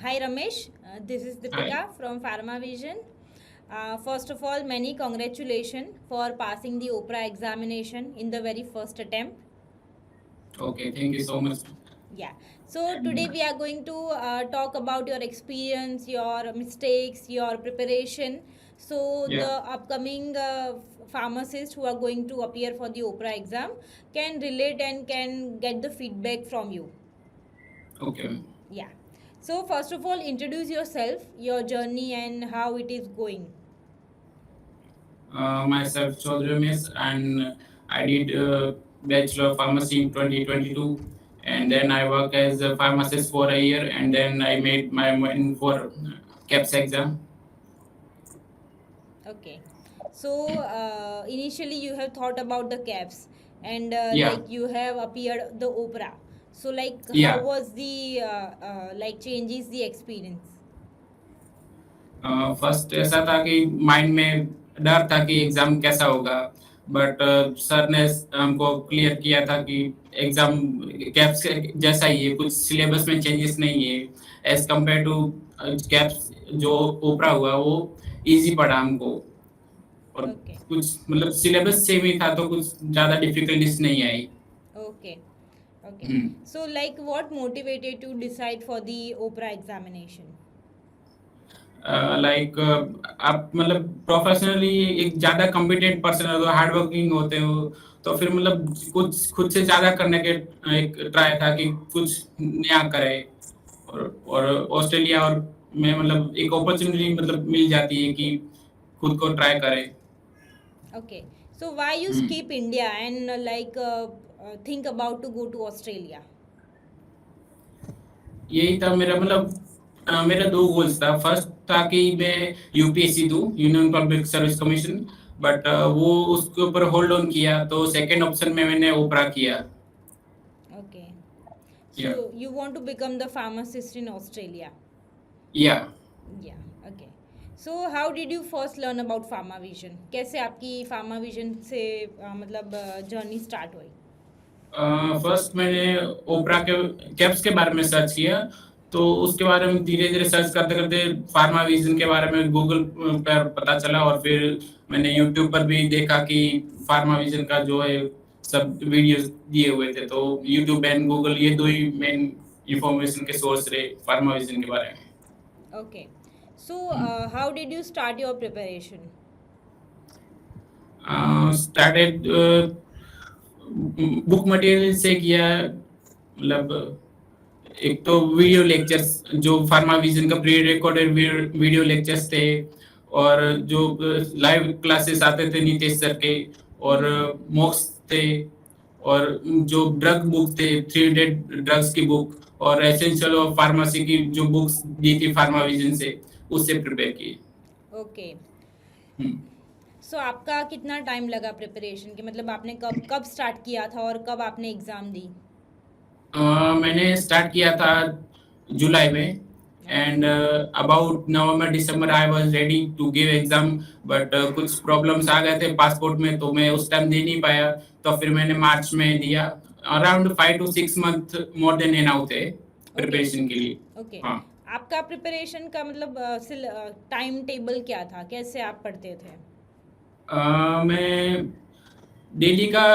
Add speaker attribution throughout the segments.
Speaker 1: Hi Ramesh, this is
Speaker 2: Hi.
Speaker 1: Deepika from Pharma Vision. First of all, many congratulations for passing the OPRA examination in the very first attempt.
Speaker 2: Okay, thank you so much.
Speaker 1: Yeah. So today
Speaker 2: And
Speaker 1: we are going to talk about your experience, your mistakes, your preparation. So
Speaker 2: yeah,
Speaker 1: the upcoming pharmacists who are going to appear for the OPRA exam can relate and can get the feedback from you.
Speaker 2: okay.
Speaker 1: Yeah. So first of all, introduce yourself, your journey, and how it is going.
Speaker 2: Myself, Chaudhary Ramesh, and I did Bachelor of Pharmacy in 2022. And then I worked as a pharmacist for a year, and then I made my mind for CAPS exam.
Speaker 1: Okay. So initially you have thought about the caps, and
Speaker 2: Yeah,
Speaker 1: like you have appeared the opera. So like how
Speaker 2: yeah.
Speaker 1: was the like changes the experience?
Speaker 2: First ऐसा था कि mind में डर था कि exam कैसा होगा, but sir ने हमको क्लियर किया था कि एग्जाम कैप्स जैसा ही है, कुछ सिलेबस में चेंजेस नहीं है एज कम्पेयर टू कैप्स। जो ओपरा हुआ वो इजी पड़ा हमको, और
Speaker 1: Okay.
Speaker 2: कुछ मतलब सिलेबस सेम ही था तो कुछ ज्यादा डिफिकल्टीज नहीं आई।
Speaker 1: Okay. Okay.
Speaker 2: Hmm.
Speaker 1: So like what motivated to decide for the opera examination?
Speaker 2: Like आप मतलब प्रोफेशनली एक ज्यादा कॉम्पिटेंट पर्सन हो, हार्ड वर्किंग होते हो, तो फिर मतलब कुछ खुद से ज्यादा करने के एक ट्राई था कि कुछ नया करे। और ऑस्ट्रेलिया और में मतलब एक अपॉर्चुनिटी मतलब मिल जाती है कि खुद को ट्राई करे।
Speaker 1: Okay. So why you
Speaker 2: hmm.
Speaker 1: skip India and think about to go to Australia?
Speaker 2: यही था मेरा मतलब मेरा दो गोल्स था। फर्स्ट था कि मैं यूपीएससी दूं, union public service commission, but वो उसके ऊपर होल्ड ऑन किया, तो सेकंड ऑप्शन में मैंने ओपरा किया।
Speaker 1: Okay.
Speaker 2: या
Speaker 1: So you want to become the pharmacist in Australia?
Speaker 2: या
Speaker 1: Yeah. Okay. So how did you first learn about Pharma Vision? कैसे आपकी Pharma Vision से मतलब जर्नी स्टार्ट हुई?
Speaker 2: फर्स्ट मैंने ओपरा के कैप्स के बारे में सर्च किया, तो उसके बारे में धीरे धीरे सर्च करते करते फार्मा विजन के बारे में गूगल पर पता चला, और फिर मैंने यूट्यूब पर भी देखा कि फार्मा विजन का जो है सब वीडियोस दिए हुए थे, तो यूट्यूब एंड गूगल ये दो ही मेन इंफॉर्मेशन के सोर्स रहे फार्मा विजन के बारे
Speaker 1: Okay. So
Speaker 2: में।
Speaker 1: how did you start your preparation?
Speaker 2: Started book material से किया, मतलब एक तो वीडियो लेक्चर्स जो फार्मा विजन का प्री रिकॉर्डेड वीडियो लेक्चर्स थे, और जो लाइव क्लासेस आते थे नीतीश सर के, और मॉक्स थे, और जो ड्रग बुक थे 300 ड्रग्स की बुक, और एसेंशियल ऑफ फार्मेसी की जो बुक्स दी थी फार्मा विजन से, उससे प्रिपेयर की।
Speaker 1: Okay.
Speaker 2: हम्म।
Speaker 1: So आपका कितना टाइम लगा प्रिपरेशन के मतलब आपने कब कब स्टार्ट किया था और कब आपने एग्ज़ाम दी?
Speaker 2: मैंने स्टार्ट किया था जुलाई में,
Speaker 1: Okay.
Speaker 2: And about November December I was ready to give exam, but कुछ प्रॉब्लम्स आ गए थे पासपोर्ट में, तो मैं उस टाइम दे नहीं पाया, तो फिर मैंने मार्च में दिया। Around 5 to 6 month more than enough थे
Speaker 1: ओके
Speaker 2: प्रिपरेशन के लिए।
Speaker 1: ओके
Speaker 2: हाँ।
Speaker 1: आपका प्रिपरेशन का मतलब टाइम टेबल क्या था कैसे आप पढ़ते थे?
Speaker 2: मैं डेली का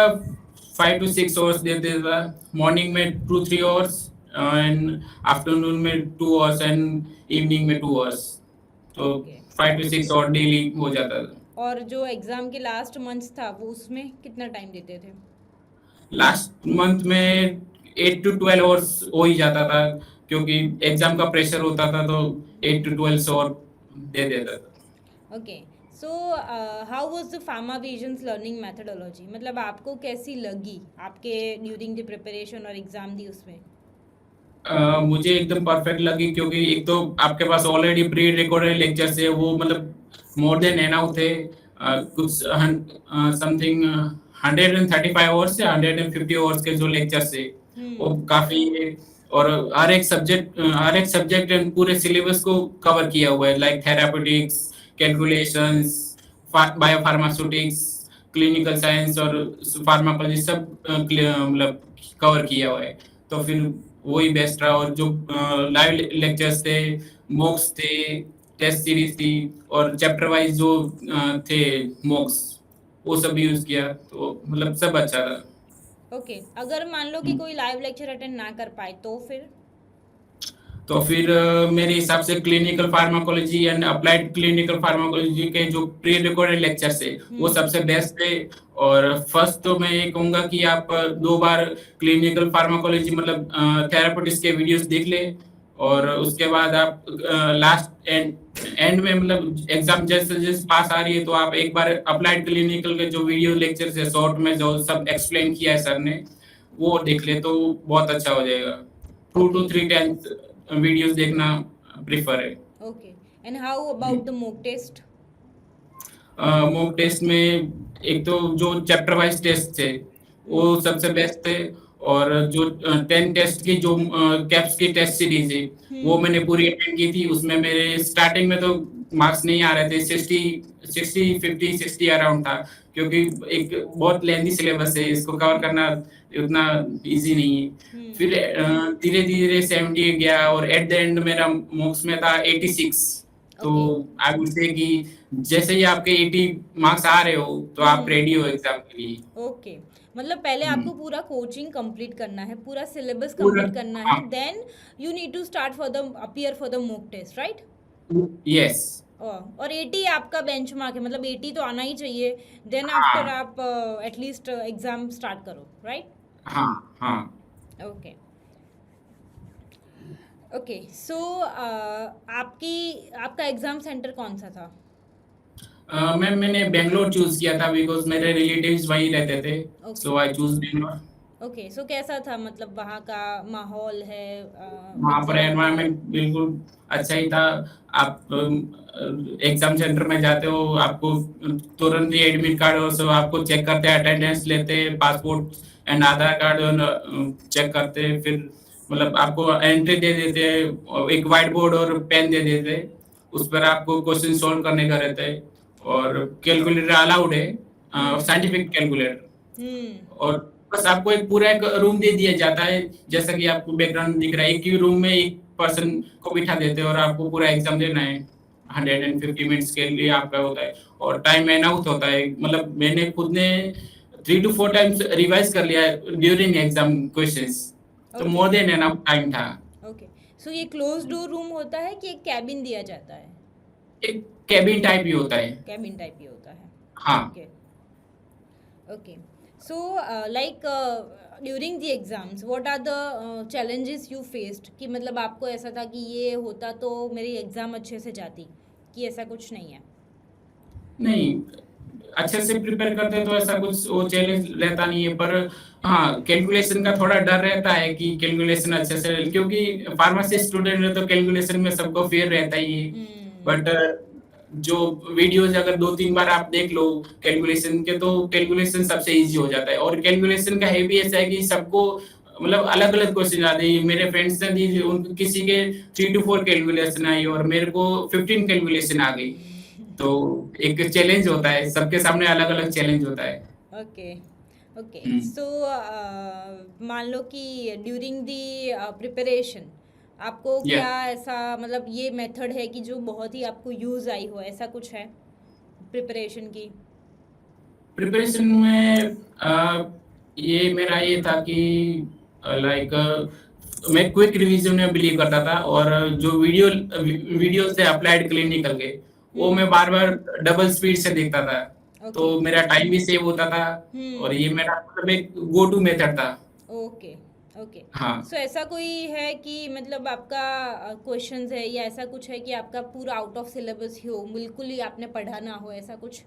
Speaker 2: 5 to 6 आवर्स देते था। मॉर्निंग में 2 3 आवर्स, एंड आफ्टरनून में 2 आवर्स, एंड इवनिंग में 2 आवर्स, तो
Speaker 1: ओके
Speaker 2: 5 to 6 आवर डेली हो जाता था।
Speaker 1: और जो एग्ज़ाम के लास्ट मंथ्स था वो उसमें कितना टाइम देते थे?
Speaker 2: लास्ट मंथ में 8 to 12 आवर्स हो ही जाता था, क्योंकि एग्जाम का प्रेशर होता था, तो 8 to 12 आवर दे देता था।
Speaker 1: Okay so how was the pharma visions learning methodology मतलब आपको कैसी लगी आपके ड्यूरिंग द प्रिपरेशन और एग्ज़ाम दी उसमें?
Speaker 2: मुझे एकदम परफेक्ट लगी, क्योंकि एक तो आपके पास ऑलरेडी प्री रिकॉर्डेड लेक्चर्स है, वो मतलब मोर देन एनाफ थे। कुछ समथिंग 135 आवर्स या 150 आवर्स के जो लेक्चर्स है वो
Speaker 1: हम्म
Speaker 2: काफी है। और हर एक सब्जेक्ट एंड पूरे सिलेबस को कवर किया हुआ है, like therapeutics, calculations, biopharmaceutics, clinical science और फार्माकोलॉजी, सब मतलब कवर किया हुआ है। तो फिर वही बेस्ट रहा। और जो लाइव लेक्चर्स थे, मॉक्स थे, टेस्ट सीरीज थी, और चैप्टर वाइज जो थे मॉक्स, वो सब यूज किया, तो मतलब सब अच्छा था।
Speaker 1: ओके, अगर मान लो कि कोई लाइव लेक्चर अटेंड ना कर पाए तो फिर?
Speaker 2: तो फिर मेरे हिसाब से clinical pharmacology and applied clinical pharmacology के जो प्री रिकॉर्डेड लेक्चर्स है वो सबसे बेस्ट है। और फर्स्ट तो मैं ये कहूंगा कि आप 2 बार क्लिनिकल फार्माकोलॉजी मतलब थेरापेटिक्स के वीडियोस देख ले। और उसके बाद आप लास्ट एंड एंड में मतलब एग्जाम जैसे जैसे पास आ रही है तो आप एक बार अप्लाइड क्लिनिकल के जो वीडियो लेक्चर्स है शॉर्ट में जो सब एक्सप्लेन किया है सर ने, वो देख ले तो बहुत अच्छा हो जाएगा। 2 to 3 टाइम्स वीडियोस देखना प्रेफर है।
Speaker 1: Okay, and how about the mock test?
Speaker 2: Mock test में एक तो जो चैप्टर वाइज टेस्ट थे वो सबसे बेस्ट थे। और जो 10 टेस्ट की जो कैप्स की टेस्ट सीरीज है वो मैंने पूरी अटेंड की थी। उसमें मेरे स्टार्टिंग में तो मार्क्स नहीं आ रहे थे, 60 50 60 अराउंड था, क्योंकि एक बहुत लेंथी सिलेबस है, इसको कवर करना उतना इजी नहीं है। फिर धीरे धीरे 70 गया और एट द एंड मेरा मॉक्स में था 86। तो आई वुड से कि जैसे ही आपके 80 मार्क्स आ रहे हो तो आप रेडी हो एग्जाम के लिए।
Speaker 1: ओके, मतलब पहले
Speaker 2: हम्म,
Speaker 1: आपको पूरा कोचिंग कंप्लीट करना है, पूरा सिलेबस
Speaker 2: पूरा,
Speaker 1: कंप्लीट करना
Speaker 2: हाँ,
Speaker 1: है, then you need to start for the appear for the mock test, right?
Speaker 2: Yes,
Speaker 1: और 80 आपका बेंचमार्क है, मतलब 80 तो आना ही चाहिए, देन आफ्टर
Speaker 2: हाँ,
Speaker 1: आप एटलीस्ट एग्जाम स्टार्ट करो, राइट?
Speaker 2: हाँ, हाँ।
Speaker 1: ओके, ओके, सो आपकी आपका एग्जाम सेंटर कौन सा था?
Speaker 2: मैम मैंने बेंगलोर चूज किया था बिकॉज मेरे रिलेटिव्स वहीं रहते थे।
Speaker 1: Okay,
Speaker 2: so I choose Bangalore.
Speaker 1: Okay, so कैसा था, मतलब वहाँ का माहौल है
Speaker 2: वहाँ पर
Speaker 1: एग्जाम?
Speaker 2: एनवायरनमेंट बिल्कुल अच्छा ही था। आप एग्जाम सेंटर में जाते हो, आपको तुरंत ही एडमिट कार्ड और सब आपको चेक करते हैं, अटेंडेंस लेते हैं, passport and Aadhaar card check करते हैं। फिर मतलब आपको एंट्री दे देते हैं, और एक व्हाइट बोर्ड और पेन दे देते हैं, उस पर आपको क्वेश्चन सॉल्व करने का रहता है। और कैलकुलेटर अलाउड है, साइंटिफिक कैलकुलेटर।
Speaker 1: हम्म,
Speaker 2: और बस आपको एक पूरा एक रूम दे दिया जाता है, जैसा कि आपको बैकग्राउंड दिख रहा है, एक ही रूम में एक पर्सन को बिठा देते हैं और आपको पूरा एग्जाम देना है। 150 मिनट्स के लिए आपका होता है और टाइम एन आउट होता है। मतलब मैंने खुद ने 3 to 4 टाइम्स रिवाइज कर लिया ड्यूरिंग एग्जाम क्वेश्चंस, तो
Speaker 1: okay,
Speaker 2: more than enough time था।
Speaker 1: ओके, सो ये क्लोज डोर रूम होता है कि एक कैबिन दिया जाता है?
Speaker 2: एक कैबिन टाइप ही होता है।
Speaker 1: कैबिन टाइप ही होता है,
Speaker 2: हाँ।
Speaker 1: Okay, okay, so like during the exams what are the challenges you faced, कि मतलब आपको ऐसा था कि ये होता तो मेरी एग्जाम अच्छे से जाती, कि ऐसा कुछ नहीं है?
Speaker 2: नहीं, अच्छे से प्रिपेयर करते हैं तो ऐसा कुछ वो चैलेंज रहता नहीं है। पर हाँ, कैलकुलेशन का थोड़ा डर रहता है कि कैलकुलेशन अच्छे से, क्योंकि फार्मेसी स्टूडेंट है तो कैलकुलेशन में सबको फेयर रहता ही है। बट जो वीडियोज अगर 2 3 बार आप देख लो कैलकुलेशन के, तो कैलकुलेशन सबसे इजी हो जाता है। और कैलकुलेशन का है भी ऐसा है कि सबको मतलब अलग अलग क्वेश्चन आते हैं। मेरे फ्रेंड्स ने दी, उन किसी के 3 to 4 कैलकुलेशन आई और मेरे को 15 कैलकुलेशन आ गई। तो एक चैलेंज होता है, सबके सामने अलग अलग चैलेंज होता है।
Speaker 1: ओके, ओके,
Speaker 2: हम्म,
Speaker 1: सो मान लो कि ड्यूरिंग दी प्रिपरेशन आपको
Speaker 2: या
Speaker 1: क्या ऐसा, मतलब ये मेथड है कि जो बहुत ही आपको यूज़ आई हो, ऐसा कुछ है प्रिपरेशन की?
Speaker 2: प्रिपरेशन में ये मेरा ये था कि लाइक मैं क्विक रिवीजन में बिलीव करता था। और जो वीडियो से अप्लाइड क्लिनिकल के, वो मैं बार बार डबल स्पीड से देखता था,
Speaker 1: ओके,
Speaker 2: तो मेरा टाइम भी सेव होता था। और ये मेरा मतलब एक गो टू मेथड था।
Speaker 1: ओके, ओके,
Speaker 2: हाँ,
Speaker 1: सो ऐसा कोई है कि मतलब आपका क्वेश्चंस है या ऐसा कुछ है कि आपका पूरा आउट ऑफ सिलेबस ही हो, बिल्कुल ही आपने पढ़ा ना हो, ऐसा कुछ?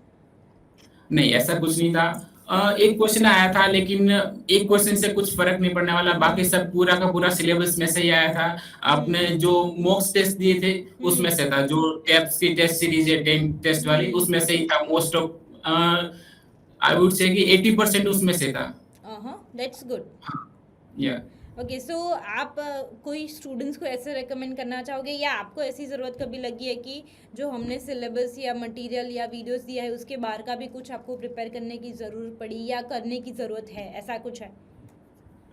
Speaker 2: नहीं ऐसा कुछ नहीं था। एक क्वेश्चन आया था, लेकिन एक क्वेश्चन से कुछ फर्क नहीं पड़ने वाला, बाकी सब पूरा का पूरा सिलेबस में से ही आया था। आपने जो मॉक्स टेस्ट दिए थे उसमें से था, जो टेप्स की टेस्ट सीरीज है 10 टेस्ट वाली, उसमें से ही था most of. I would say कि 80% उसमें से था।
Speaker 1: हाँ, दैट्स गुड।
Speaker 2: या
Speaker 1: ओके, सो आप कोई स्टूडेंट्स को ऐसे रेकमेंड करना चाहोगे, या आपको ऐसी ज़रूरत कभी लगी है कि जो हमने सिलेबस या मटेरियल या वीडियोस दिया है उसके बाहर का भी कुछ आपको प्रिपेयर करने की ज़रूरत पड़ी या करने की ज़रूरत है, ऐसा कुछ है?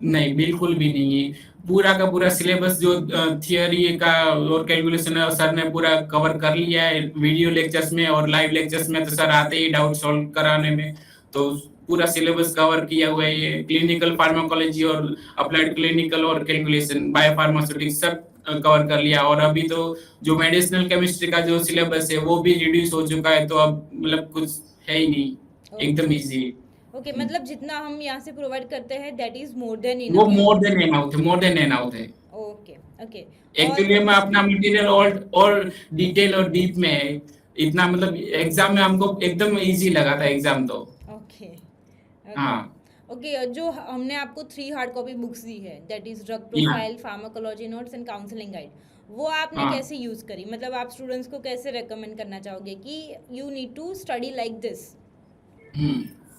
Speaker 2: नहीं, बिल्कुल भी नहीं है। पूरा का पूरा सिलेबस जो थियरी का और कैलकुलेशन है, सर ने पूरा कवर कर लिया है वीडियो लेक्चर्स में, और लाइव लेक्चर्स में तो सर आते ही डाउट सॉल्व कराने में। तो पूरा सिलेबस कवर किया हुआ है ये, क्लिनिकल फार्माकोलॉजी और अप्लाइड क्लिनिकल और कैलकुलेशन बायोफार्मास्यूटिक्स सब कवर कर लिया। और अभी तो जो मेडिसिनल केमिस्ट्री का जो सिलेबस है वो भी रिड्यूस हो चुका है, तो अब मतलब कुछ है ही नहीं, एकदम
Speaker 1: ओके
Speaker 2: इजी।
Speaker 1: ओके, मतलब जितना हम यहाँ से प्रोवाइड करते हैं दैट इज मोर देन
Speaker 2: वो
Speaker 1: इनफ।
Speaker 2: मोर देन एनाफ है।
Speaker 1: Okay okay. और
Speaker 2: एक्चुअली में अपना मटेरियल और डिटेल और डीप में है, इतना मतलब एग्जाम में हमको एकदम इजी लगा था एग्जाम तो।
Speaker 1: ओके ओके
Speaker 2: हाँ।
Speaker 1: ओके। जो हमने आपको 3 हार्ड कॉपी बुक्स दी है दैट इज ड्रग
Speaker 2: या
Speaker 1: profile, pharmacology notes and counselling guide, वो आपने
Speaker 2: हाँ।
Speaker 1: कैसे यूज़ करी? मतलब आप स्टूडेंट्स को कैसे रेकमेंड करना चाहोगे कि you need to study like this?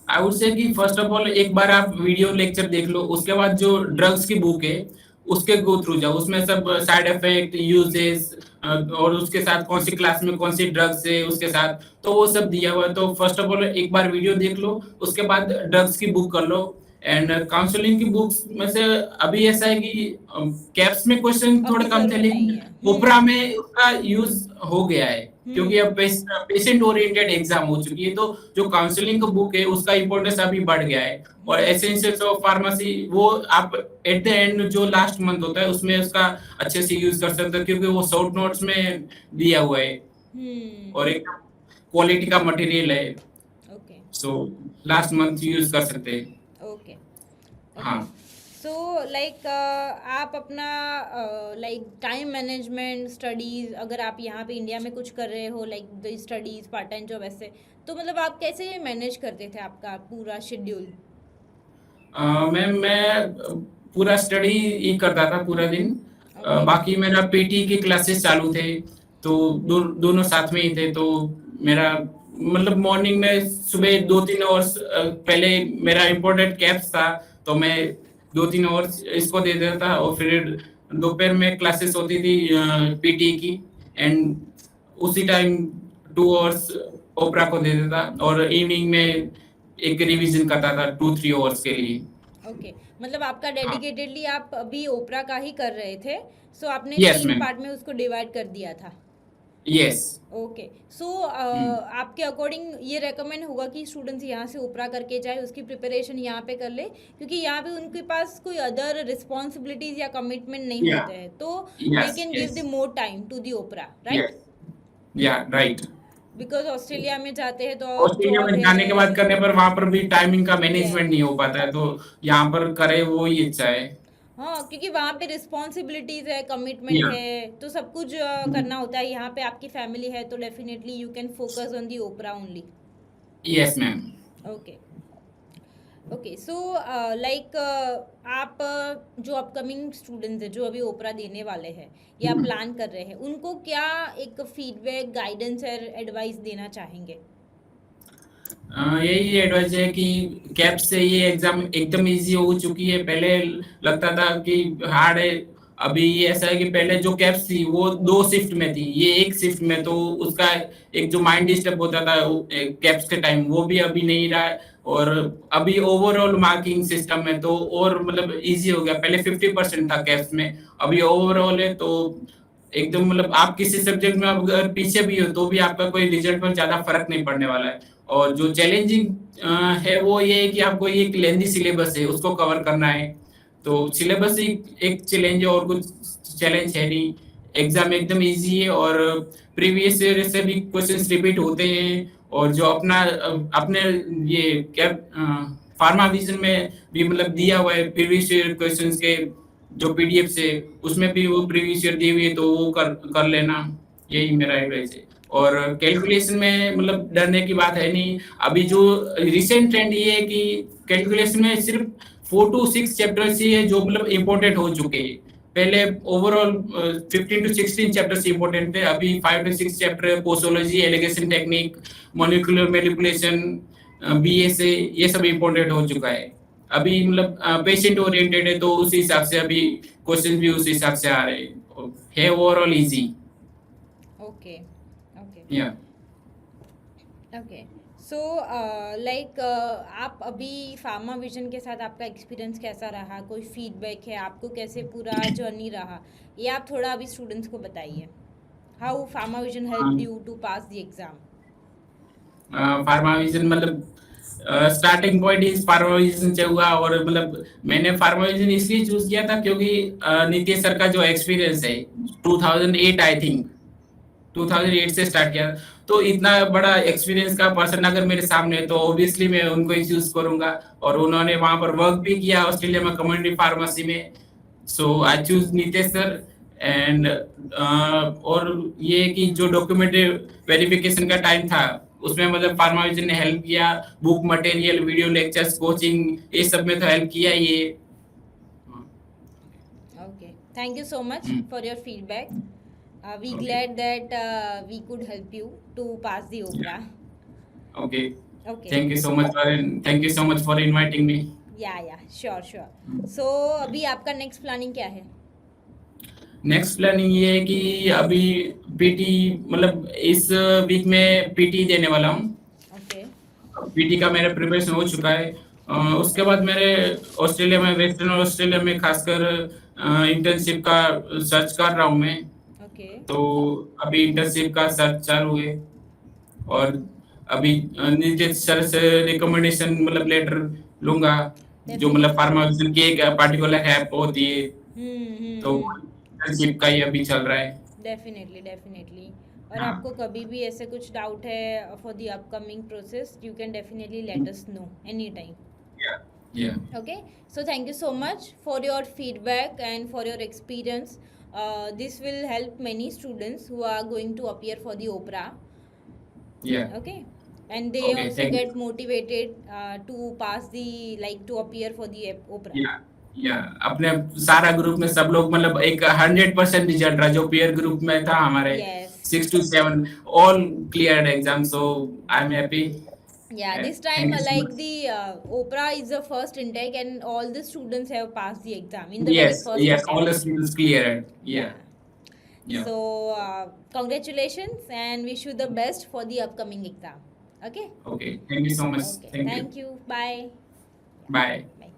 Speaker 2: I would say कि फर्स्ट ऑफ ऑल एक बार आप वीडियो लेक्चर देख लो, उसके बाद जो ड्रग्स की बुक है उसके गो थ्रू जाओ, उसमें सब साइड इफेक्ट यूजेस और उसके साथ कौन सी क्लास में कौन सी ड्रग्स है उसके साथ, तो वो सब दिया हुआ है। तो फर्स्ट ऑफ ऑल एक बार वीडियो देख लो, उसके बाद ड्रग्स की बुक कर लो। एंड काउंसलिंग की बुक्स में से अभी ऐसा है कि कैप्स में क्वेश्चन थोड़े
Speaker 1: अभी
Speaker 2: कम थे,
Speaker 1: ज़रूरत नहीं
Speaker 2: लेकिन
Speaker 1: है।
Speaker 2: ओपरा में उसका यूज हो गया है, क्योंकि
Speaker 1: हम्म।
Speaker 2: अब पेशेंट ओरिएंटेड एग्जाम हो चुकी है। तो जो काउंसलिंग का बुक है उसका इंपॉर्टेंस अभी बढ़ गया है। और एसेंशियल्स ऑफ फार्मेसी वो आप एट द एंड जो लास्ट मंथ होता है उसमें उसका अच्छे से यूज कर सकते हो, क्योंकि वो शॉर्ट नोट्स में दिया हुआ है और
Speaker 1: हम्म।
Speaker 2: एक क्वालिटी का मटेरियल है।
Speaker 1: Okay
Speaker 2: so last month use कर सकते हैं।
Speaker 1: Okay okay.
Speaker 2: हाँ।
Speaker 1: सो लाइक आप अपना लाइक टाइम मैनेजमेंट स्टडीज़, अगर आप यहाँ पे इंडिया में कुछ कर रहे हो like the studies part time job ऐसे, तो मतलब आप कैसे मैनेज करते थे आपका पूरा शेड्यूल?
Speaker 2: मैं पूरा स्टडी ही करता था पूरा दिन।
Speaker 1: ओके
Speaker 2: बाकी मेरा पीटी की क्लासेस चालू थे, तो दोनों साथ में ही थे। तो मेरा मतलब मॉर्निंग में सुबह 2-3 आवर्स पहले मेरा इम्पोर्टेंट कैप्स था, तो मैं 2-3 आवर्स इसको दे देता था, और फिर दोपहर में क्लासेस होती थी पीटी की। एंड उसी टाइम 2 आवर्स ओपरा को दे देता, और इवनिंग में एक रिवीजन करता था 2-3 आवर्स के लिए।
Speaker 1: ओके, मतलब आपका
Speaker 2: हाँ।
Speaker 1: डेडिकेटेडली आप अभी ओपरा का ही कर रहे थे, सो आपने
Speaker 2: यस
Speaker 1: 3
Speaker 2: मैम।
Speaker 1: पार्ट में उसको डिवाइड कर दिया था।
Speaker 2: यस।
Speaker 1: ओके। सो आपके अकॉर्डिंग ये रेकमेंड होगा कि स्टूडेंट्स यहाँ से ओपरा करके जाए, उसकी प्रिपरेशन यहाँ पे कर ले, क्योंकि यहाँ पे उनके पास कोई अदर रिस्पॉन्सिबिलिटीज या कमिटमेंट नहीं
Speaker 2: या
Speaker 1: होते हैं, तो they
Speaker 2: yes
Speaker 1: can give
Speaker 2: yes
Speaker 1: the more time to the opera, right?
Speaker 2: Yes या राइट।
Speaker 1: बिकॉज ऑस्ट्रेलिया में जाते हैं तो
Speaker 2: ऑस्ट्रेलिया
Speaker 1: जॉब
Speaker 2: में
Speaker 1: है।
Speaker 2: जाने के बाद करने पर वहां पर भी टाइमिंग का मैनेजमेंट नहीं
Speaker 1: यस।
Speaker 2: हो पाता है, तो यहाँ पर करे वो ही अच्छा है।
Speaker 1: हाँ, क्योंकि वहाँ पे रिस्पॉन्सिबिलिटीज है, कमिटमेंट
Speaker 2: या
Speaker 1: है, तो सब कुछ करना होता है। यहाँ पे आपकी फैमिली है तो definitely you can focus on the opera only.
Speaker 2: Yes ma'am.
Speaker 1: Okay okay. So like आप जो अपकमिंग स्टूडेंट्स हैं जो अभी ओपरा देने वाले हैं या प्लान कर रहे हैं, उनको क्या एक फीडबैक, गाइडेंस और एडवाइस देना चाहेंगे?
Speaker 2: यही एडवाइस है कि कैप से ये एग्जाम एकदम इजी हो चुकी है। पहले लगता था कि हार्ड है, अभी ये ऐसा है कि पहले जो कैप्स थी वो 2 शिफ्ट में थी, ये एक शिफ्ट में, तो उसका एक जो माइंड डिस्टर्ब होता था कैप्स के टाइम वो भी अभी नहीं रहा है। और अभी ओवरऑल मार्किंग सिस्टम है तो और मतलब इजी हो गया। पहले 50% था कैप्स में, अभी ओवरऑल है, तो एकदम मतलब आप किसी सब्जेक्ट में अगर पीछे भी हो तो भी आपका कोई रिजल्ट पर ज्यादा फर्क नहीं पड़ने वाला है। और जो चैलेंजिंग है वो ये है कि आपको ये एक लेंदी सिलेबस है उसको कवर करना है। तो सिलेबस ही एक चैलेंज है, और कुछ चैलेंज है नहीं। एग्जाम एकदम इजी है, और प्रीवियस ईयर से भी क्वेश्चंस रिपीट होते हैं। और जो अपने ये क्या फार्मा विजन में भी मतलब दिया हुआ है प्रीवियस ईयर क्वेश्चंस के जो पीडीएफ से, उसमें भी वो प्रीवियस ईयर दी हुई है, तो वो कर कर लेना। यही मेरा एडवाइस है। और कैलकुलेशन में मतलब डरने की बात है नहीं। अभी जो रिसेंट ट्रेंड ये है कि कैलकुलेशन में सिर्फ 4 to 6 चैप्टर्स ही है जो मतलब इम्पोर्टेंट हो चुके हैं। पहले ओवरऑल 15 to 16 चैप्टर्स इंपॉर्टेंट थे, अभी 5 to 6 chapter posology, alligation technique, molecular manipulation, BSA, ये सब इंपॉर्टेंट हो चुका है। अभी मतलब पेशेंट ओरिएंटेड है, तो उस हिसाब से अभी क्वेश्चन भी उस हिसाब से आ रहे हैं, है ओवरऑल इजी।
Speaker 1: ओके ओके
Speaker 2: या
Speaker 1: ओके। सो लाइक आप अभी फार्मा विजन के साथ आपका एक्सपीरियंस कैसा रहा, कोई फीडबैक है आपको, कैसे पूरा जर्नी रहा, ये आप थोड़ा अभी स्टूडेंट्स को बताइए. How Pharma Vision help you to pass the exam.
Speaker 2: Pharma Vision मतलब स्टार्टिंग पॉइंट इस फार्मा विजन से हुआ, और मतलब मैंने फार्मा विजन इसलिए चूज किया था क्योंकि नीतीश सर का जो एक्सपीरियंस है 2008 आई थिंक 2008 से स्टार्ट किया, तो इतना बड़ा एक्सपीरियंस का पर्सन अगर मेरे सामने है तो ऑब्वियसली मैं उनको ही चूज करूंगा, और उन्होंने वहां पर वर्क भी किया ऑस्ट्रेलिया में कम्युनिटी फार्मेसी में, so I choose Nitish sir. And और ये कि जो डॉक्यूमेंट वेरिफिकेशन का टाइम था उसमें मतलब फार्मा विजन ने हेल्प किया, book material, video lectures, coaching, ये सब में तो हेल्प किया ये.
Speaker 1: Okay, thank you so much
Speaker 2: Hmm.
Speaker 1: for your feedback. We
Speaker 2: Okay.
Speaker 1: glad that we could help you to pass the OPRA.
Speaker 2: Okay.
Speaker 1: Okay.
Speaker 2: Thank you so much for inviting me.
Speaker 1: Yeah, sure. So अभी आपका next planning क्या है?
Speaker 2: Next planning ये है कि अभी PT मतलब इस वीक में पीटी देने वाला हूँ.
Speaker 1: Okay.
Speaker 2: पीटी का मेरा प्रिपरेशन हो चुका है. उसके बाद मेरे ऑस्ट्रेलिया में, वेस्टर्न ऑस्ट्रेलिया में खासकर इंटर्नशिप का सर्च कर रहा हूँ मैं.
Speaker 1: Okay.
Speaker 2: तो अभी इंटर्नशिप का सर्च चालू है, और अभी नीतीश सर से रिकमेंडेशन मतलब लेटर लूंगा, जो मतलब फार्मा विजन की एक पार्टिकुलर ऐप होती है, तो इंटर्नशिप का ही अभी चल रहा है.
Speaker 1: डेफिनेटली. और
Speaker 2: हाँ.
Speaker 1: आपको कभी भी ऐसे कुछ डाउट है for the upcoming process, you can definitely let us know any time.
Speaker 2: Yeah.
Speaker 1: Okay, so thank you so much for your feedback and for your experience. This will help many students who are going to appear for the OPRA.
Speaker 2: Yeah.
Speaker 1: Okay, and they
Speaker 2: Okay,
Speaker 1: also
Speaker 2: thank you.
Speaker 1: get motivated to pass the to appear for the OPRA.
Speaker 2: या अपने सारा group में सब लोग मतलब एक 100% result रहा, जो पेयर ग्रुप में था हमारे
Speaker 1: Yes.
Speaker 2: 6 to 7 all clear exam, so I am happy.
Speaker 1: Yeah, this time the OPRA is the first intake and all the students have passed the exam in the very
Speaker 2: Yes,
Speaker 1: first
Speaker 2: yes,
Speaker 1: attempt.
Speaker 2: all the students cleared. Yeah. Yeah.
Speaker 1: So congratulations and wish you the best for the upcoming exam. Okay.
Speaker 2: Okay, thank you so much.
Speaker 1: Okay.
Speaker 2: Thank you.
Speaker 1: Thank you. Bye.
Speaker 2: Bye.
Speaker 1: Bye.